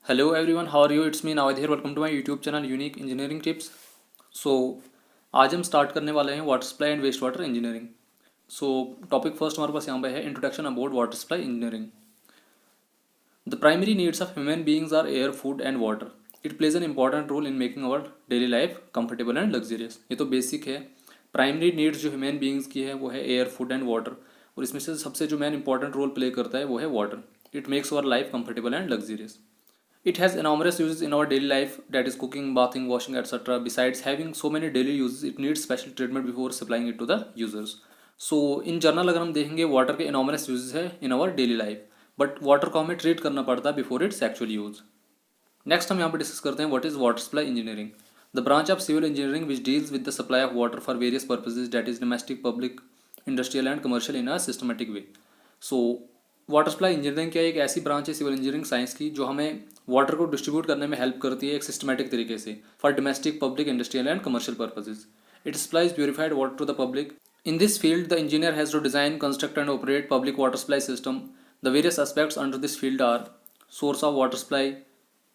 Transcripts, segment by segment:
Hello everyone, how are you? It's me Nawad here. Welcome to my YouTube channel Unique Engineering Tips. So आज हम start करने वाले हैं water supply and waste water engineering. So topic first हमारे पास यहाँ पे है introduction about water supply engineering. The primary needs of human beings are air, food and water. It plays an important role in making our daily life comfortable and luxurious. ये तो basic है. Primary needs जो human beings की है वो है air, food and water. और इसमें से सबसे जो मेन इंपॉर्टेंट रोल प्ले करता है वो है water. It makes our life comfortable and luxurious. It has enormous uses in our daily life, that is cooking, bathing, washing, etc. Besides having so many daily uses, it needs special treatment before supplying it to the users. So in general अगर हम देखेंगे water के enormous uses है in our daily life, but water को हमें treat करना पड़ता है before its actual use. Next हम यहाँ पे डिस्कस करते हैं what is water supply engineering. The branch of civil engineering which deals with the supply of water for various purposes, that is domestic, public, industrial and commercial in a systematic way. So water supply engineering क्या एक ऐसी branch है civil engineering science की जो हमें water को distribute करने में हेल्प करती है एक सिस्टमेटिक तरीके से for domestic, public, industrial and commercial purposes. It supplies purified water to the public. In this field, the engineer has to design, construct, and operate public water supply system. The various aspects under this field are source of water supply,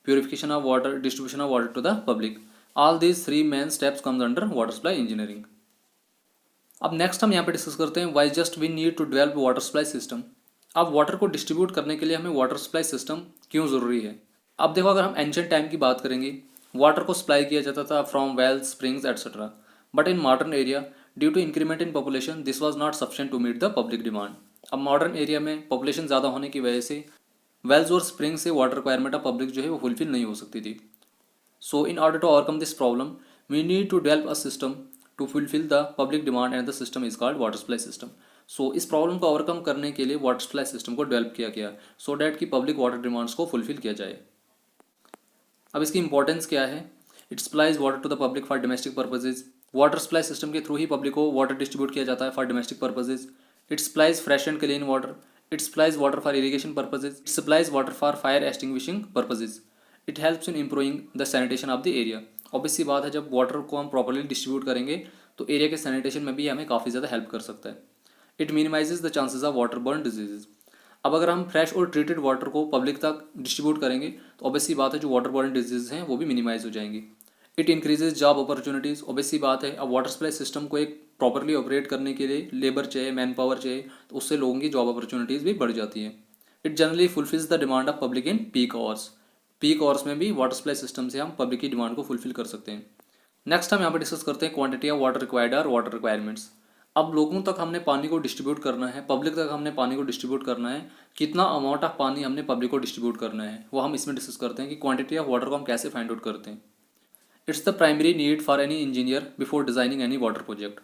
purification of water, distribution of water to the public. All these three main steps comes under water supply engineering. अब next हम यहाँ पे discuss करते हैं why just we need to develop water supply system. अब water को distribute करने के लिए हमें वाटर सप्लाई सिस्टम क्यों ज़रूरी है. अब देखो अगर हम एंशियंट टाइम की बात करेंगे वाटर को सप्लाई किया जाता था from wells, springs etcetera. But in modern area due to increment in population this was not sufficient to meet the public demand. अब मॉडर्न एरिया में पॉपुलेशन ज़्यादा होने की वजह से वेल्स और स्प्रिंग से वाटर रिक्वायरमेंट ऑफ पब्लिक जो है वो फुलफिल नहीं हो सकती थी. So in order to overcome this problem we need to develop a system to fulfil the public demand and the system is called water supply system. So इस problem को overcome करने के लिए वाटर सप्लाई सिस्टम को develop किया गया so that कि public water demands को फुलफिल किया जाए. अब इसकी इंपॉर्टेंस क्या है. It supplies water to the public for domestic purposes. Water supply system के थ्रू ही पब्लिक को वाटर डिस्ट्रीब्यूट किया जाता है for domestic purposes. It supplies fresh and clean water. It supplies water for irrigation purposes. It supplies water for fire extinguishing purposes. It helps in improving the sanitation of the area. Obvious सी बात है जब water को हम properly distribute करेंगे तो area के sanitation में भी हमें काफ़ी ज़्यादा हेल्प कर सकता है. It minimises the chances of water burn diseases. अब अगर हम फ्रेश और ट्रीटेड वाटर को पब्लिक तक डिस्ट्रीब्यूट करेंगे तो ऑब्वियस सी बात है जो वाटर बर्न डिजीज हैं वो भी मिनिमाइज हो जाएंगी. It increases job opportunities. Obvious सी बात है अब वाटर सप्लाई सिस्टम को एक प्रॉपरली ऑपरेट करने के लिए लेबर चाहिए, मैन पावर चाहिए, तो उससे लोगों की जॉब अपॉर्चुनिटीज़ भी बढ़ जाती हैं. It generally fulfils the demand of public in peak hours. Peak hours में भी वाटर सप्लाई सिस्टम से हम पब्लिक की डिमांड को फुलफिल कर सकते हैं. नेक्स्ट हम यहाँ पर डिस्कस करते हैं क्वांटिटी ऑफ वाटर रिक्वायर्ड और वाटर रिक्वायरमेंट्स. अब लोगों तक हमने पानी को डिस्ट्रीब्यूट करना है, पब्लिक तक हमने पानी को डिस्ट्रीब्यूट करना है. कितना अमाउंट ऑफ पानी हमने पब्लिक को डिस्ट्रीब्यूट करना है वो हम इसमें डिस्कस करते हैं कि क्वांटिटी ऑफ वाटर को हम कैसे फाइंड आउट करते हैं. It's the primary need for any engineer before designing any water project.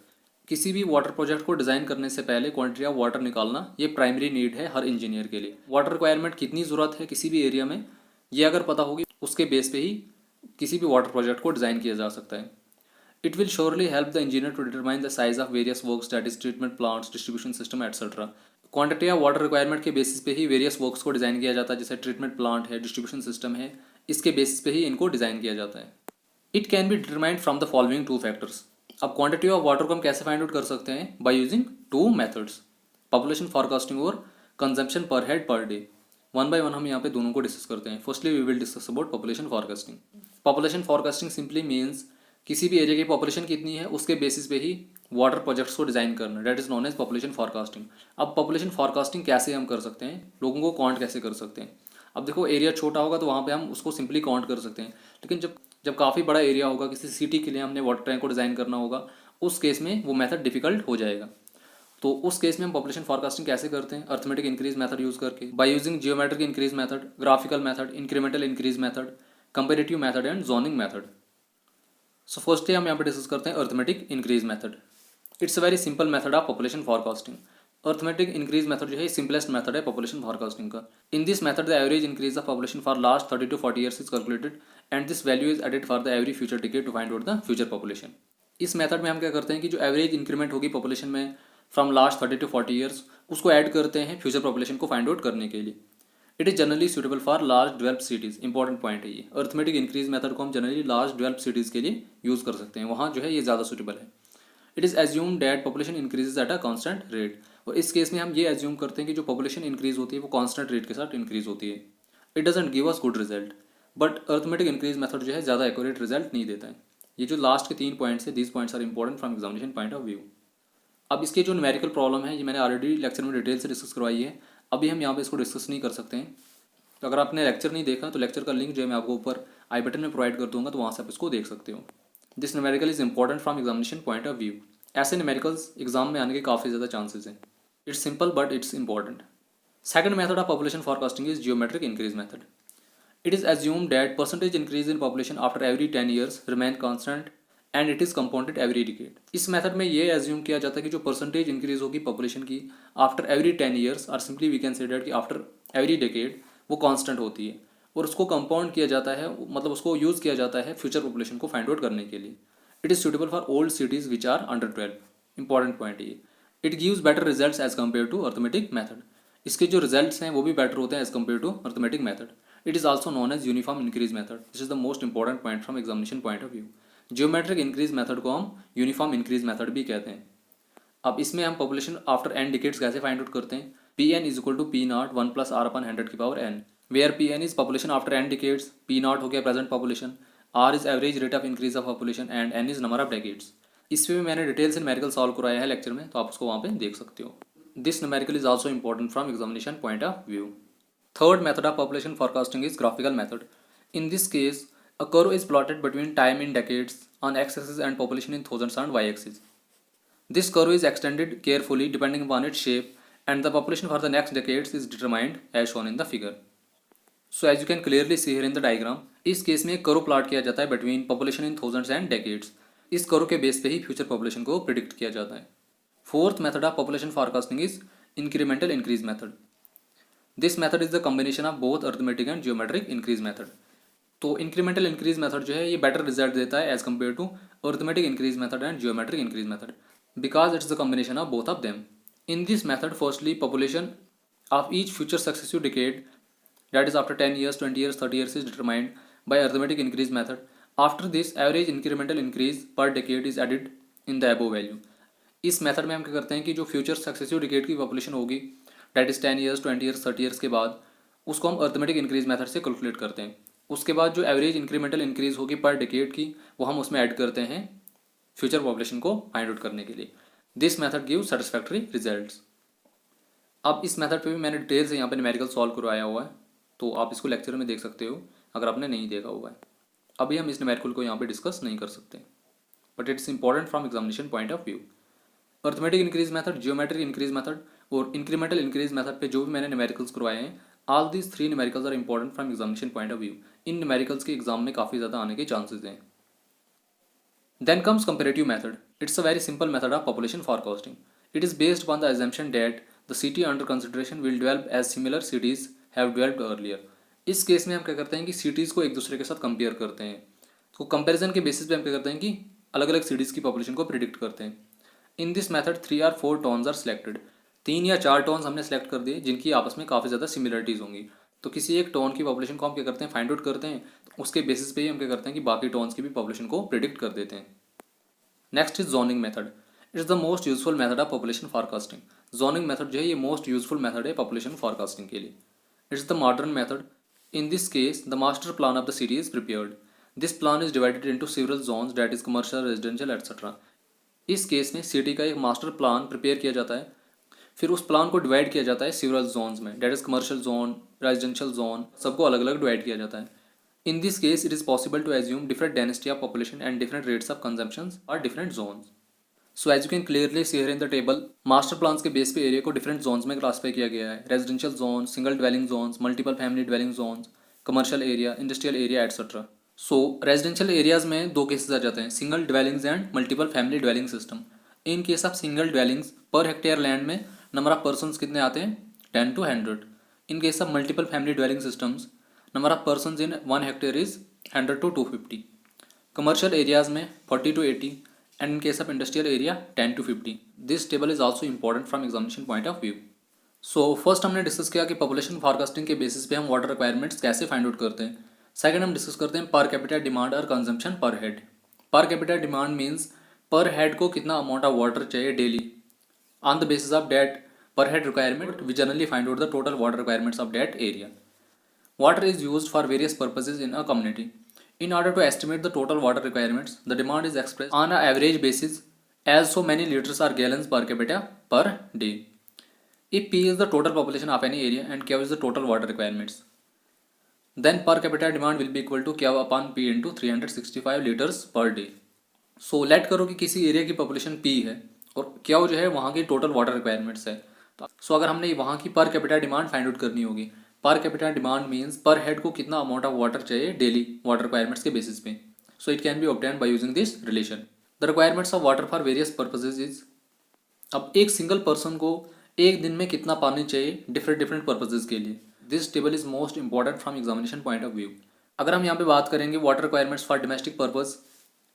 किसी भी वाटर प्रोजेक्ट को डिज़ाइन करने से पहले क्वांटिटी ऑफ वाटर निकालना ये प्राइमरी नीड है हर इंजीनियर के लिए. वाटर रिक्वायरमेंट कितनी ज़रूरत है किसी भी एरिया में ये अगर पता होगी उसके बेस पे ही किसी भी वाटर प्रोजेक्ट को डिज़ाइन किया जा सकता है. It will surely help the engineer to determine the size of various works, that is treatment plants, distribution system, etc. Quantity of water requirement के बेसिस पे ही वेरियस वर्क्स को डिज़ाइन किया जाता है जैसे ट्रीटमेंट प्लांट है, डिस्ट्रीब्यूशन सिस्टम है. इसके बेसिस पे ही इनको डिज़ाइन किया जाता है. It can be determined from the following two factors. अब क्वांटिटी ऑफ वाटर को हम कैसे फाइंड आउट कर सकते हैं by using two methods, population forecasting और consumption per head per day. One by one हम यहाँ पे दोनों को डिस्कस करते हैं. Firstly we will discuss about population forecasting. Population forecasting simply means किसी भी एरिया की पॉपुलेशन कितनी है उसके बेसिस पे ही वाटर प्रोजेक्ट्स को डिज़ाइन करना, that is known as population forecasting. अब पॉपुलेशन फॉरकास्टिंग कैसे हम कर सकते हैं, लोगों को काउंट कैसे कर सकते हैं. अब देखो एरिया छोटा होगा तो वहाँ पे हम उसको सिंपली काउंट कर सकते हैं, लेकिन जब जब काफ़ी बड़ा एरिया होगा किसी सिटी के लिए हमने वाटर टैंक को डिज़ाइन करना होगा उस केस में वो मेथड डिफिकल्ट हो जाएगा. तो उस केस में हम पॉपुलेशन फॉरकास्टिंग कैसे करते हैं, अर्थमेटिक इंक्रीज मेथड यूज़ करके, by using geometric increase method, graphical method, incremental increase method, comparative method and zoning method. So firstly हम यहाँ पे डिस्कस करते हैं arithmetic increase method. It's a very simple method of population forecasting. Arithmetic increase method जो है simplest method है population forecasting का. इन this method the average increase of population for last 30 to 40 years is calculated and this value is added for the every future decade to find out the future population. इस method में हम क्या करते हैं कि जो average increment होगी population में फ्रॉम लास्ट 30 to 40 ईयर्स उसको ऐड करते हैं फ्यूचर पॉपुलेशन को फाइंड आउट करने के लिए. It is generally suitable for large developed cities. Important point है ये. अर्थमेटिक इंक्रीज मेथड को हम जनरली लार्ज डेवलप्ड सिटीज़ के लिए यूज़ कर सकते हैं, वहाँ जो है ये ज़्यादा सूटेबल है. It is assume that population increases at a constant rate. और इस केस में हम ये एज्यूम करते हैं कि जो पॉपुलेशन इंक्रीज होती है वो कांस्टेंट रेट के साथ इंक्रीज होती है. It doesn't give us good result. But arithmetic increase method जो है ज़्यादा एक्यूरेट रिजल्ट नहीं देता है। ये जो लास्ट के 3 पॉइंट्स है, these points are important from examination point of view. अब इसके जो न्यूमेरिकल प्रॉब्लम है ये मैंने ऑलरेडी लेक्चर में डिटेल से डिस्कस करवाई है, अभी हम यहाँ पे इसको डिस्कस नहीं कर सकते हैं। तो अगर आपने लेक्चर नहीं देखा तो लेक्चर का लिंक जो है मैं आपको ऊपर आई बटन में प्रोवाइड कर दूंगा, तो वहाँ से आप इसको देख सकते हो। This numerical is important from examination point of view. ऐसे न्यूमेरिकल्स एग्जाम में आने के काफ़ी ज़्यादा चांसेस हैं। It's simple but it's important. Second method of population forecasting is geometric increase method. It is assumed that percentage increase in population after every 10 years remain constant and it is compounded every decade. इस method में ये assume किया जाता है कि जो percentage increase होगी population की आफ्टर एवरी 10 ईयर्स और simply we can say that कि आफ्टर एवरी डेकेड वो कांस्टेंट होती है और उसको कंपाउंड किया जाता है, मतलब उसको यूज़ किया जाता है फ्यूचर पॉपुलेशन को फाइंड आउट करने के लिए. It is suitable for old cities which are under 12. Important point ये. It gives better results as compare to arithmetic method. इसके जो रिजल्ट्स हैं वो भी बेटर होते हैं as compare to arithmetic method. It is also known as uniform increase method. This is the most important point from examination point of view. Geometric increase method को हम uniform increase method भी कहते हैं. अब इसमें हम population after n decades कैसे find out करते हैं? Pn is equal to P naught 1 plus R upon 100 की power n. Where Pn is population after n decades, P naught हो गया present population, R is average rate of increase of population and n is number of decades. इसमें भी मैंने detail से numerical solve कराया है lecture में, तो आप उसको वहाँ पे देख सकते हो. This numerical is also important from examination point of view. Third method of population forecasting is graphical method. In this case, a curve is plotted between time in decades on x-axis and population in thousands on y-axis. This curve is extended carefully depending upon its shape and the population for the next decades is determined as shown in the figure. So as you can clearly see here in the diagram, इस case में curve plot किया जाता है between population in thousands and decades. इस curve के base पे ही future population को predict किया जाता है. Fourth method of population forecasting is incremental increase method. This method is the combination of both arithmetic and geometric increase method. तो incremental increase method जो है ये बेटर रिजल्ट देता है as compare to arithmetic increase method and geometric increase method because it's the combination of both of them. In this method firstly population of each future successive decade that is after 10 years, 20 years, 30 years is determined by arithmetic increase method. After this, average incremental increase per decade is added in the above value. इस method में हम क्या करते हैं कि जो future successive decade की population होगी that is 10 years, 20 years, 30 years के बाद उसको हम अर्थमेटिक इंक्रीज मेथड से कैलकुलेट करते हैं. उसके बाद जो एवरेज इंक्रीमेंटल इंक्रीज होगी पर डिकेड की वो हम उसमें ऐड करते हैं फ्यूचर पॉपुलेशन को फाइंड आउट करने के लिए. This method give satisfactory results. अब इस मेथड पे भी मैंने डिटेल से यहाँ पे न्यूमेरिकल सॉल्व करवाया हुआ है, तो आप इसको लेक्चर में देख सकते हो अगर आपने नहीं देखा हुआ है. अभी हम इस न्यूमेरिकल को यहाँ पे डिस्कस नहीं कर सकते, but it's important from examination point of view. Arithmetic increase method, geometric increase method और इंक्रीमेंटल इंक्रीज मेथड पे जो भी मैंने न्यूमेरिकल्स करवाए हैं, all these 3 numericals are important from examination point of view. इन न्यूमेरिकल्स के एग्जाम में काफ़ी ज़्यादा आने के चांसेस हैं. Then comes comparative method. It's a very simple method of population forecasting. It is based upon the assumption that the city under consideration will develop as similar cities have developed earlier. इस case में हम क्या करते हैं कि cities को एक दूसरे के साथ कंपेयर करते हैं. तो कंपेरिजन के बेसिस पे हम क्या करते हैं कि अलग अलग सिटीज़ की पॉपुलेशन को प्रिडिक्ट करते हैं. In this method 3 or 4 towns are selected. 3 या 4 टोन्स हमने सेलेक्ट कर दिए जिनकी आपस में काफ़ी ज़्यादा सिमिलरिटीज़ होंगी. तो किसी एक टोन की पॉपुलेशन को हम क्या करते हैं फाइंड आउट करते हैं, उसके बेसिस पे ही हम क्या करते हैं कि बाकी टोन्स की भी पॉपुलेशन को प्रिडिक्ट कर देते हैं. Next is zoning method. It's the most useful method of population forecasting. Zoning method जो है ये मोस्ट यूजफुल मेथड है पॉपुलेशन फोरकास्टिंग के लिए. It's the modern method. In this case the master plan of the city is prepared. This plan is divided into several zones that is commercial, residential etcetera. इस case में city का एक master plan prepare किया जाता है, फिर उस plan को डिवाइड किया जाता है सेवरल जोन्स में, that is commercial zone, residential zone, सबको अलग अलग डिवाइड किया जाता है. In this case, it is possible to assume different density of population and different rates of consumption or different zones. So as you can clearly see here in the table, master plans के base पे area को different zones में classify किया गया है. Residential zone, single dwelling zones, multiple family dwelling zones, commercial area, industrial area etcetera. So residential areas में 2 cases आ जाते हैं, single dwellings and multiple family dwelling system. In case of single dwellings per hectare land में number of person कितने आते हैं 10 to 100. In case of multiple family dwelling systems number of persons in 1 hectare is 100 to 250. Commercial areas में 40 to 80 and in case of industrial area 10 to 50. This table is also important from examination point of view. So first हमने discuss किया कि population forecasting के basis पे हम water requirements कैसे find out करते हैं. सेकंड हम डिस्कस करते हैं पर कैपिटा डिमांड और consumption per head. Per capita demand means per head को कितना अमाउंट ऑफ वाटर चाहिए daily. On the basis of that per head requirement we generally find out the total water requirements of that area. Water is used for various purposes in a community. In order to estimate the total water requirements, the demand is expressed on an average basis as so many liters or gallons per capita per day. If P is the total population of any area and Q is the total water requirements, then per capita demand will be equal to Q upon P into 365 liters per day. So let करो कि किसी area की population P है और Q जो है वहाँ की टोटल वाटर रिक्वायरमेंट्स है। तो अगर हमने वहाँ की पर कैपिटा डिमांड फाइंड आउट करनी होगी, पर capita demand means per head को कितना अमाउंट ऑफ वाटर चाहिए डेली वाटर रिक्वायरमेंट्स के बेसिस पे। So it can B obtained by using this relation. The requirements of water for various purposes is, अब एक सिंगल पर्सन को एक दिन में कितना पानी चाहिए डिफरेंट डिफरेंट पर्पसेज के लिए। This table is most important from examination point of view. अगर हम यहाँ पे बात करेंगे water requirements for domestic purpose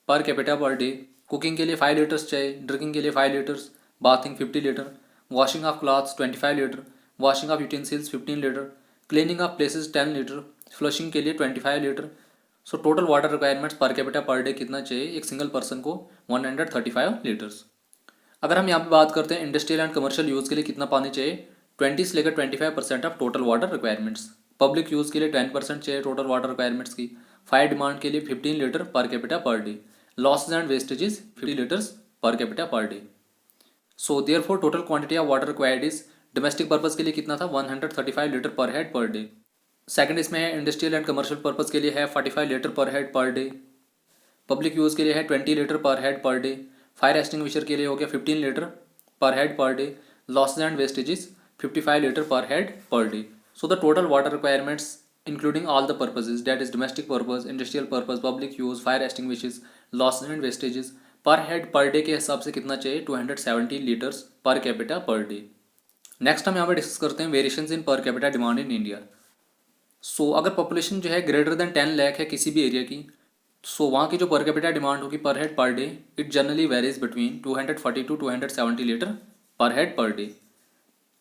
per capita per day, cooking के लिए 5 लीटर्स चाहिए, ड्रिंकिंग के लिए 5 litres, bathing 50 litre, washing of clothes 25 litre, washing of utensils 15 litre, cleaning of places 10 litre, flushing के लिए 25 litre. So total water requirements per capita per day कितना चाहिए एक सिंगल पर्सन को, 135 लीटर्स। अगर हम यहाँ पे बात करते हैं इंडस्ट्रियल एंड कमर्शियल यूज़ के लिए कितना पानी चाहिए, 20 से लेकर 25% of total water requirements. Public use के लिए 10% चाहिए टोटल वाटर रिक्वायरमेंट्स की। फायर डिमांड के लिए 15 लीटर पर कैपिटा पर day. Losses and vestiges 50 litres per capita पर day. So therefore total quantity of water required is, domestic purpose के लिए कितना था 135 litre per head per day. Second इसमें है इंडस्ट्रियल एंड कमर्शियल पर्पज़ के लिए है 45 litre per head per day. Public use के लिए है 20 litre per head per day. Fire extinguisher के लिए हो गया 15 litre per head per day. Losses and wastages 55 litre per head per day. So the total water requirements including all the purposes that is domestic purpose, industrial purpose, public use, fire extinguishers, losses and wastages per head per day के हिसाब से कितना चाहिए 270 litres per capita per day. Next हम यहाँ पर discuss करते हैं variations in per capita demand in India. So अगर पॉपुलेशन जो है ग्रेटर देन 10 लाख है किसी भी एरिया की, सो वहाँ की जो पर कैपिटा डिमांड होगी per head per day, it generally varies between 240 to 270 litre per head per day.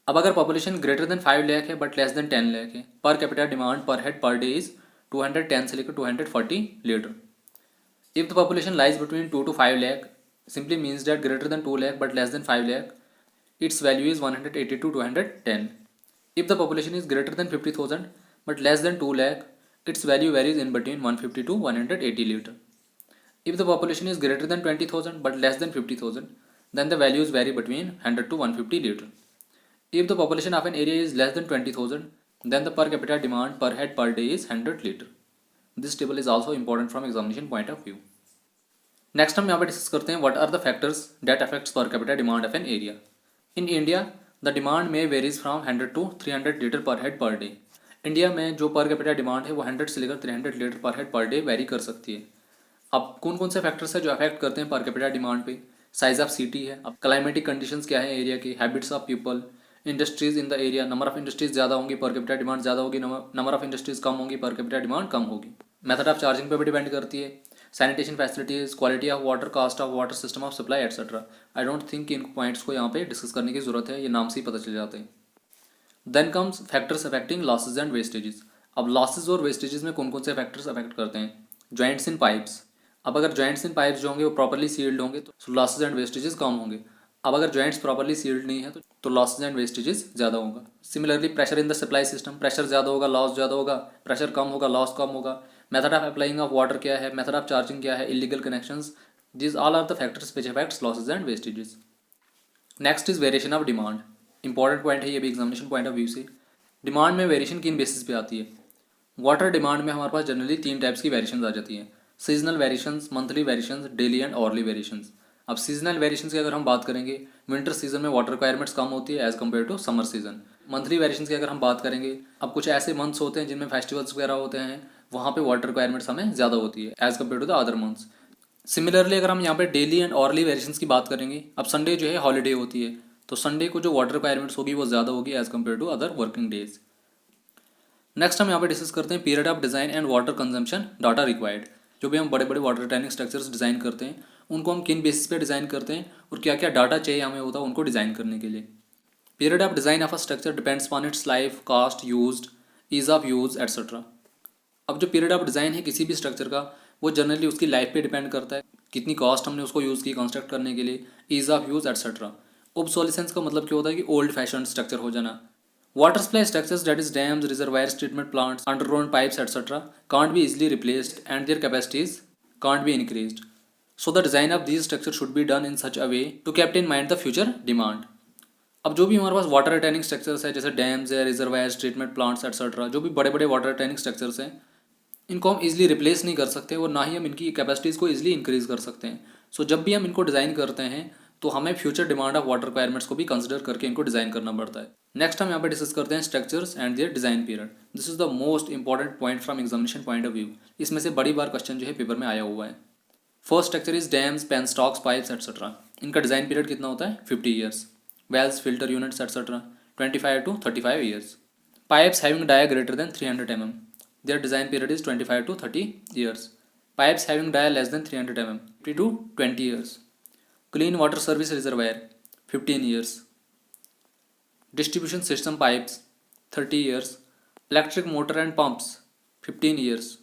अब अगर पॉपुलेशन ग्रेटर देन 5 लाख है बट लेस देन 10 लाख है, पर कैपिटा डिमांड पर हेड पर डे इज 210 से लेकर 240 litre. If the population lies between 2 to 5 lakh, simply means that greater than 2 lakh but less than 5 lakh, its value is 180 to 210. If the population is greater than 50,000 but less than 2 lakh, its value varies in between 150 to 180 liter. If the population is greater than 20,000 but less than 50,000, then the values vary between 100 to 150 liter. If the population of an area is less than 20,000, then the per capita demand per head per day is 100 liter. This table is also important from examination point of view. Next हम यहाँ पे discuss करते हैं what are the factors that affects per capita demand of an area. In India the demand में varies from 100 to 300 litre per head per day. India में जो पर capita demand है वो 100 से लेकर 300 litre per head per day very कर सकती है। अब कौन कौन से फैक्टर्स है जो अफेक्ट करते हैं पर कैपिटा डिमांड पे? साइज ऑफ सिटी है, अब क्लाइमेटिक कंडीशंस क्या है एरिया की, habits of people, industries in the area, number of industries ज़्यादा होंगी पर कैपिटा डिमांड ज़्यादा होगी, नंबर ऑफ इंडस्ट्रीज कम होंगी पर कैपिटा डिमांड कम होगी। मेथड ऑफ चार्जिंग पे भी डिपेंड करती है, sanitation facilities, quality of water, cost of water, system of supply etcetera. I don't think इन पॉइंट्स को यहाँ पे डिस्कस करने की ज़रूरत है, ये नाम से ही पता चल जाते हैं। Then comes factors affecting losses and wastages. अब लॉसेज और वेस्टेजेस में कौन कौन से फैक्टर्स अफेक्ट करते हैं? Joints in pipes. अब अगर जॉइंट्स इन पाइप्स जो होंगे वो प्रॉपर्ली सील्ड होंगे तो लॉसेज एंड वेस्टेजेस कम होंगे। अब अगर जॉइंट्स प्रॉपर्ली सील्ड नहीं है तो लॉसेज एंड वेस्टेजेस ज़्यादा होगा। Similarly pressure in the supply system, pressure ज़्यादा होगा लॉस ज़्यादा होगा, प्रेशर कम होगा लॉस कम होगा। Method of applying of water क्या है, मेथड ऑफ चार्जिंग क्या है, illegal connections, this all are the factors which affects losses and wastages. Next is variation of demand. Important point है ये भी एग्जामिनेशन पॉइंट ऑफ व्यू से। Demand में variation किन बेसिस पे आती है? वाटर डिमांड में हमारे पास जनरली 3 टाइप्स की वेरिएशन आ जाती हैं, seasonal variations, monthly variations, daily and hourly variations. अब सीजनल वेरिएशंस की अगर हम बात करेंगे, विंटर सीजन में वाटर रिक्वायरमेंट्स कम होती है as compare to summer season. Monthly variations की अगर हम बात करेंगे, अब कुछ ऐसे मंथ्स होते हैं जिनमें फेस्टिवल्स वगैरह होते हैं, वहाँ पे वाटर रिक्वायरमेंट्स हमें ज़्यादा होती है as compare to the other months. Similarly अगर हम यहाँ पे डेली एंड ऑरली वेरिएशंस की बात करेंगे, अब संडे जो है हॉलीडे होती है तो संडे को जो वाटर रिक्वायरमेंट्स होगी वो ज़्यादा होगी as compare to other working days. Next हम यहाँ पे डिस्कस करते हैं period of design and water consumption data required. जो भी हम बड़े बड़े वाटर रिटेनिंग स्ट्रक्चर्स डिज़ाइन करते हैं उनको हम किन बेसिस पे डिज़ाइन करते हैं और क्या क्या डाटा चाहिए हमें होता है उनको डिज़ाइन करने के लिए। Period of design of a structure depends on its life, cost, used, ease of use etcetera. अब जो पीरियड ऑफ डिज़ाइन है किसी भी स्ट्रक्चर का वो जनरली उसकी लाइफ पे डिपेंड करता है, कितनी कॉस्ट हमने उसको यूज़ की कंस्ट्रक्ट करने के लिए, ईज ऑफ यूज एटसेट्रा। ओब्सोलिसेंस का मतलब क्या होता है कि ओल्ड फैशन स्ट्रक्चर हो जाना, Water supply structures, that is dams, reservoirs, treatment plants, underground pipes, etc., can't be easily replaced and their capacities can't be increased. So the design of these structures should be done in such a way to keep in mind the future demand. अब जो भी हमारे पास water retaining structures है, जैसे dams है, reservoirs, treatment plants etcetera, जो भी बड़े बड़े वाटर रिटेनिंग स्ट्रक्चर्स हैं, इनको हम इजीली रिप्लेस नहीं कर सकते और ना ही हम इनकी कैपेसिटीज़ को इजीली इंक्रीज़ कर सकते हैं. सो जब भी हम इनको डिज़ाइन करते हैं तो हमें future demand of water requirements को भी कंसिडर करके इनको डिज़ाइन करना पड़ता है. नेक्स्ट हम यहाँ पे डिस्कस करते हैं structures and their design period. This is the most important point from examination point of view. इसमें से बड़ी बार क्वेश्चन जो है पेपर में आया हुआ है. First structure is dams, penstocks, pipes etcetera. इनका डिज़ाइन पीरियड कितना होता है? 50 years. Wells, filter units etcetera 25 to 35 years. Pipes having dia greater than 300 mm. Their design period is 25 to 30 years. Pipes having dia less than 300 mm 50 to 20 years. Clean water service reservoir 15 years. Distribution system pipes 30 years. Electric motor and pumps 15 years.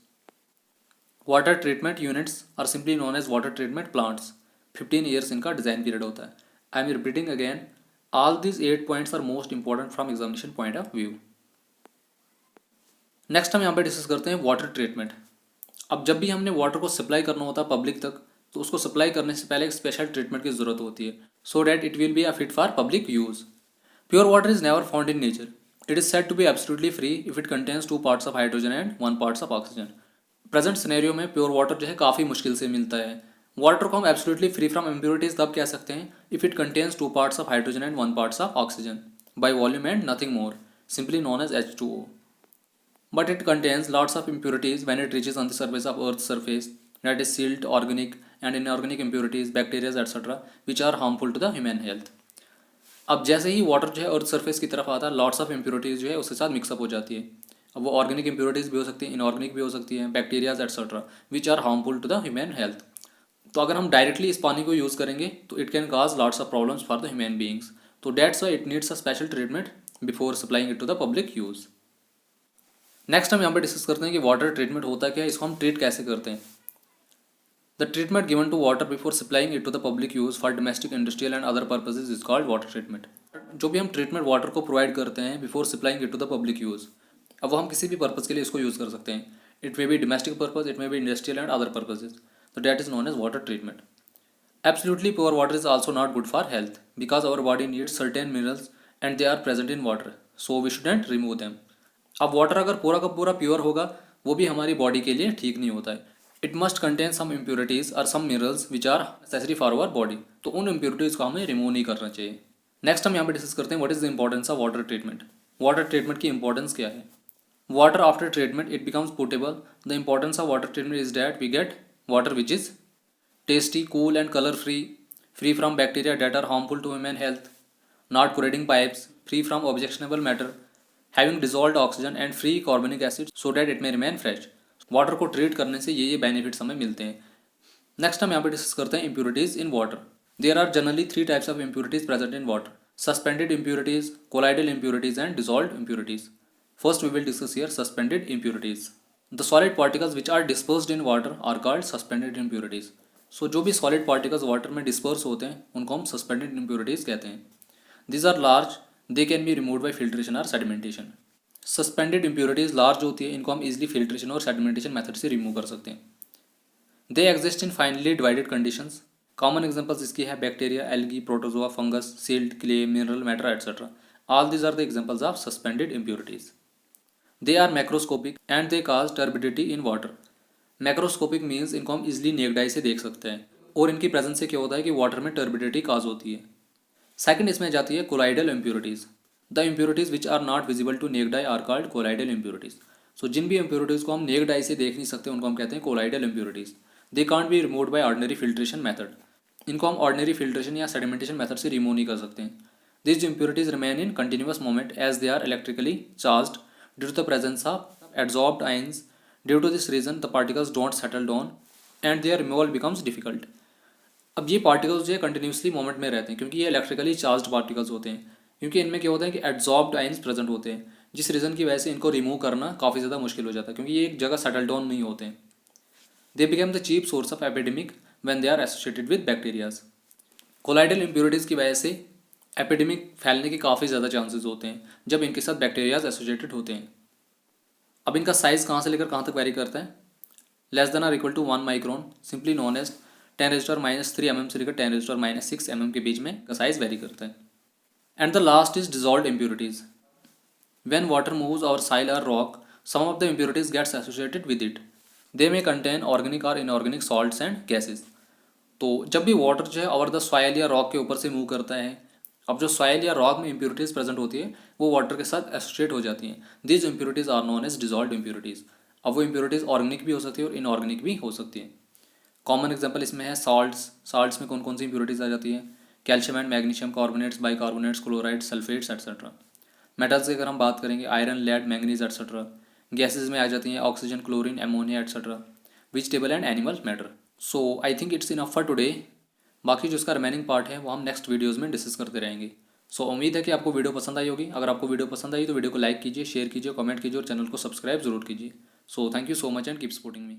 Water treatment units are simply known as water treatment plants. 15 years इनका design period होता है. I am repeating again. All these 8 points are most important from examination point of view. Next हम यहाँ पे discuss करते हैं water treatment. अब जब भी हमने वाटर को सप्लाई करना होता है पब्लिक तक, तो उसको सप्लाई करने से पहले एक स्पेशल ट्रीटमेंट की जरूरत होती है, so that it will be a fit for public use. Pure water is never found in nature. It is said to be absolutely free if it contains 2 parts of hydrogen and 1 part of oxygen. Present scenario में pure water जो है काफ़ी मुश्किल से मिलता है. Water को हम एब्सोल्युटली फ्री फ्रॉम इम्प्योरिटीज तब कह सकते हैं if it contains 2 parts of hydrogen and 1 part of oxygen by volume and nothing more, simply known as H2O. But it contains lots of impurities when it reaches on the surface of Earth's surface, that is silt, organic and inorganic impurities, bacteria etc., which are harmful to the human health. अब जैसे ही water जो है earth surface की तरफ आता है, lots of impurities जो है उसके साथ मिक्सअप हो जाती है. अब वो ऑर्गेनिक इम्प्योरिटीज़ भी हो सकती है, इनऑर्गेनिक भी हो सकती है, bacterias etcetera which are harmful to the human health. तो अगर हम डायरेक्टली इस पानी को यूज़ करेंगे तो it can cause lots of problems for the human beings. तो that's why it needs a special treatment before supplying it to the public use. Next हम यहाँ पे डिस्कस करते हैं कि वाटर ट्रीटमेंट होता क्या है, इसको हम ट्रीट कैसे करते हैं. The treatment given to water before supplying it to the public use for domestic, industrial and other purposes is called water treatment. जो भी हम ट्रीटमेंट वाटर को प्रोवाइड करते हैं before supplying it to the public use, अब वो हम किसी भी पर्पज़ के लिए इसको यूज़ कर सकते हैं. It may be domestic purpose, it may be industrial and other purposes. तो that is known as water treatment. Absolutely pure water is also not good for health because our body needs certain minerals and they are present in water, so we shouldn't remove them. अब water अगर पूरा का पूरा pure होगा वो भी हमारी body के लिए ठीक नहीं होता है. It must contain some impurities और some minerals which are necessary for our body. तो उन इम्प्योरिटीज़ को हमें रिमूव नहीं करना चाहिए. नेक्स्ट हम यहाँ पे डिस्कस करते हैं what is the importance of water treatment. Water treatment की इंपॉर्टेंस क्या है. Water after treatment it becomes portable. The importance of water treatment is that we get water which is tasty, cool and color free, free from bacteria that are harmful to human health, not corroding pipes, free from objectionable matter, having dissolved oxygen and free carbonic acid so that it may remain fresh. Water को treat करने से ये benefits हमें मिलते हैं. Next हम यहाँ पे डिस्कस करते हैं impurities in water. There are generally 3 types of impurities present in water. Suspended impurities, colloidal impurities and dissolved impurities. First we will discuss here suspended impurities. The solid particles which are dispersed in water are called suspended impurities. So जो भी solid particles water में disperse होते हैं उनको हम suspended impurities कहते हैं. This are large, they can be removed by filtration और सेडिमेंटेशन. सस्पेंडेड इम्प्योरिटीज़ लार्ज होती है, इनको हम इजीली फिल्ट्रेशन और सेडिमेंटेशन मेथड से रिमूव कर सकते हैं. They exist in finely divided conditions. Common examples इसकी है bacteria, algae, protozoa, fungus, silt, clay, mineral matter etcetera. All these are the examples of suspended impurities. They are macroscopic and they cause turbidity in water. Macroscopic means इनको हम easily necked आई से देख सकते हैं और इनकी प्रेजेंस से क्या होता है कि वाटर में टर्बिडिटी काज होती है. सेकंड इसमें जाती है colloidal impurities. The impurities which are not visible to naked eye are called colloidal impurities. So जिन भी इम्प्योरिटीज़ को हम नेक्ड आई से देख नहीं सकते उनको हम कहते हैं colloidal impurities. They can't be removed by ordinary filtration method. इनको हम ऑर्डिनरी फिल्ट्रेशन या सेडिमेंटेशन मेथड से रिमूव नहीं कर सकते हैं. This impurities remain in continuous moment as they are electrically charged due to the presence of adsorbed ions. Due to this reason, the particles don't settle down and their removal becomes difficult. अब ये particles जो है continuously moment में रहते हैं क्योंकि ये electrically charged particles होते हैं. क्योंकि इनमें क्या होता है कि एड्सॉर्ब्ड आयंस प्रेजेंट होते हैं, जिस रीज़न की वजह से इनको रिमूव करना काफ़ी ज़्यादा मुश्किल हो जाता है क्योंकि ये एक जगह सेटल डाउन नहीं होते हैं. They become the cheap source of epidemic when they are associated with bacterias. Colloidal impurities की वजह से एपिडेमिक फैलने के काफ़ी ज़्यादा चांसेस होते हैं जब इनके साथ बैक्टीरियाज एसोसिएटेड होते हैं। अब इनका साइज़ कहाँ से लेकर कहाँ तक वेरी करता है? Less than or equal to 1 micron, simply known as 10⁻³ mm से लेकर 10⁻6 mm के बीच में का साइज़ वेरी करता है। And the last is dissolved impurities. When water moves over soil or rock, some of the impurities gets associated with it. They may contain organic or inorganic salts and gases. तो जब भी water जो है over the soil या rock के ऊपर से move करता है, अब जो सॉइल या रॉक में इम्प्योरिटीज़ प्रेजेंट होती है वो वाटर के साथ एसोसिएट हो जाती हैं। These impurities are known as dissolved impurities. अब वो इम्प्योरिटीज़ ऑर्गेनिक भी हो सकती है और इनऑर्गेनिक भी हो सकती है। कॉमन एग्जांपल इसमें है साल्ट्स। साल्ट्स में कौन कौन सी इम्प्योरिटीज़ आ जाती है? Calcium and magnesium carbonates, bicarbonates, chloride, sulphates etcetera. Metals की अगर हम बात करेंगे iron, lead, manganese etcetera. Gases में आ जाती हैं oxygen, chlorine, ammonia etcetera. Vegetable and animal matter. So I think it's enough for today. बाकी जो इसका रिमेनिंग पार्ट है वो हम नेक्स्ट वीडियोज़ में डिस्कस करते रहेंगे। सो उम्मीद है कि आपको वीडियो पसंद आई होगी। अगर आपको वीडियो पसंद आई तो वीडियो को लाइक कीजिए, शेयर कीजिए, कमेंट कीजिए और चैनल को सब्सक्राइब जरूर कीजिए। So thank you so much and keep supporting me.